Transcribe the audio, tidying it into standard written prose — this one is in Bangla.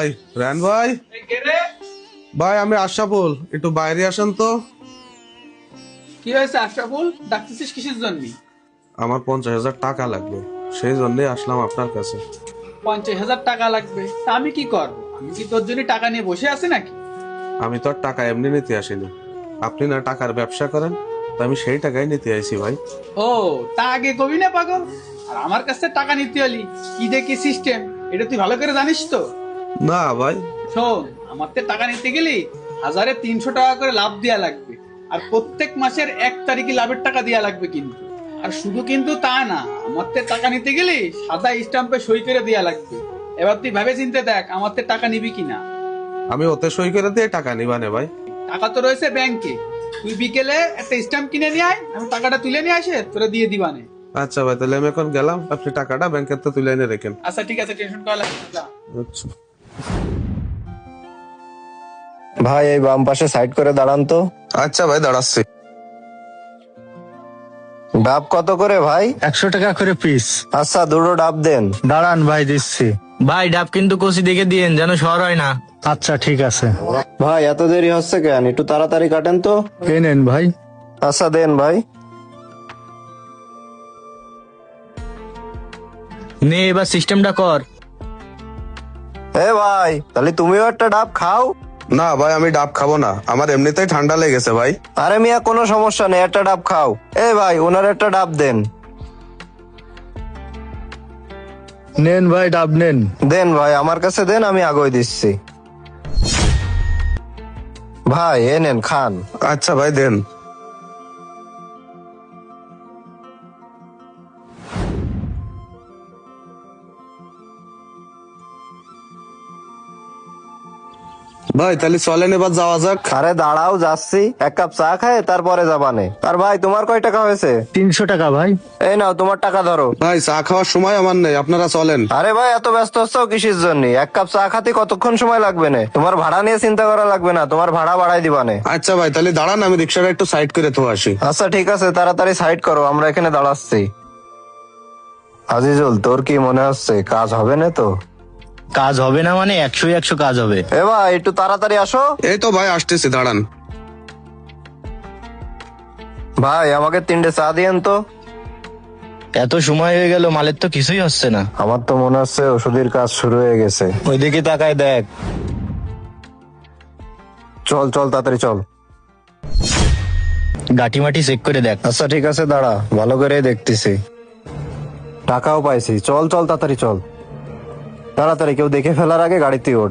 ভাই রান ভাই, ভাই আমি আশরাফুল, একটু বাইরে আসেন তো। কি হয়েছে আশরাফুল? ডাকতেছিস কিসের জন্য? আমার 50,000 টাকা লাগবে, সেই জন্যই আসলাম আপনার কাছে। 50,000 টাকা লাগবে? তা আমি কি করব? আমি কি তোর জন্য টাকা নিয়ে বসে আছি নাকি? আমি তো আর টাকা এমনি নিতে আসিনি, আপনি না টাকার ব্যবসা করেন, তো আমি সেই টাকাই নিতে আইছি ভাই। ও, তা আগে কবি না পাগল। আর আমার কাছে টাকা নিতে হলি কি দেখি সিস্টেম, এটা তুই ভালো করে জানিস তো। না ভাই। শোন, আমার তে টাকা নিতে গেলি 1,300 টাকা করে লাভ দেয়া লাগবে। আর প্রত্যেক মাসের 1 তারিখে লাভের টাকা দেয়া লাগবে কিন্তু। আর শুধু কিন্তু তা না, আমার তে টাকা নিতে গেলি সাদা স্টাম্পে সই করে দেয়া লাগবে। এবার তুই ভেবে চিন্তে দেখ আমার তে টাকা নিবি কিনা। আমি ওতে সই করে দিয়ে টাকা নিবানে ভাই। টাকা তো রয়েছে ব্যাংকে, তুই বিকেলে একটা স্ট্যাম্প কিনে নিয়ে আয়, আমি টাকাটা তুলে নিয়ে আসে তোরা দিয়ে দিবানে। আচ্ছা ভাই, তাহলে আমি এখন গেলাম, আপনি টাকাটা ব্যাংকের তো তুলে এনে রেখেন। আচ্ছা ঠিক আছে, টেনশন করা লাগবে না, যা। আচ্ছা ভাই এই বাম পাশে সাইড করে দাঁড়ান তো। আচ্ছা ভাই, দাঁড়াচ্ছি। ডাব কত করে ভাই? 100 টাকা করে পিস। আচ্ছা দুটো ডাব দেন। দাঁড়ান ভাই, দিচ্ছি। ভাই ডাব কিন্তু কষি দেখে দিয়েন যেন শহর হয় না। আচ্ছা ঠিক আছে, ভাই এত দেরি হচ্ছে কেন? একটু তাড়াতাড়ি কাটেন তো। এই নেন ভাই। আচ্ছা দেন ভাই। নে এবার সিস্টেমটা কর। এ ভাই, তাহলে তুমিও একটা ডাব খাও। না ভাই, আমি ডাব খাবো না, আমার এমনিতেই ঠান্ডা লেগেছে ভাই। আরে মিয়া কোনো সমস্যা নেই, একটা ডাব খাও। এ ভাই ওনার একটা ডাব দেন। নেন ভাই, ডাব নেন। দেন ভাই, আমার কাছে দেন, আমি আগে দিচ্ছি। ভাই এ নেন খান। আচ্ছা ভাই, দেন। ভাই তাহলে চলেন এবার যাওয়া যাক। আরে দাঁড়াও, যাচ্ছি, এক কাপ চা খায় তারপরে যাবানে। আর ভাই তোমার কয় টাকা হয়েছে? 300 টাকা ভাই। এই নাও তোমার টাকা ধরো। ভাই চা খাওয়ার সময় আমার নেই, আপনারা চলেন। আরে ভাই এত ব্যস্ত হচ্ছ কিসের জন্য? এক কাপ চা খাতে কতক্ষণ সময় লাগবে না? তোমার ভাড়া নিয়ে চিন্তা করা লাগবে না, তোমার ভাড়া বাড়াই দিবানে। আচ্ছা ভাই, তাহলে দাঁড়ান, আমি রিক্সাটা একটু সাইড করে তো আসি। আচ্ছা ঠিক আছে, তাড়াতাড়ি সাইড করো, আমরা এখানে দাঁড়াচ্ছি। আজিজুল, তোর কি মনে হচ্ছে কাজ হবে না তো? কাজ হবে না মানে 100-100 কাজ হবে। এ ভাই একটু তাড়াতাড়ি আসো। এই তো ভাই আসতেছি, দাঁড়ান। ভাই আমাকে 3টে চা দিয়েন তো। এত সময় হয়ে গেল, মালের তো কিছুই হচ্ছে না। আমার তো মনে হচ্ছে ওষুধের কাজ শুরু হয়ে গেছে। ওইদিকে তাকায় দেখ। চল চল তাড়াতাড়ি চল। গাটি মাটি চেক করে দেখ। আচ্ছা ঠিক আছে, দাঁড়া, ভালো করে দেখতেছি। টাকাও পাইছি, চল চল তাড়াতাড়ি চল। তাড়াতাড়ি, কেউ দেখে ফেলার আগে গাড়িতে ওঠ।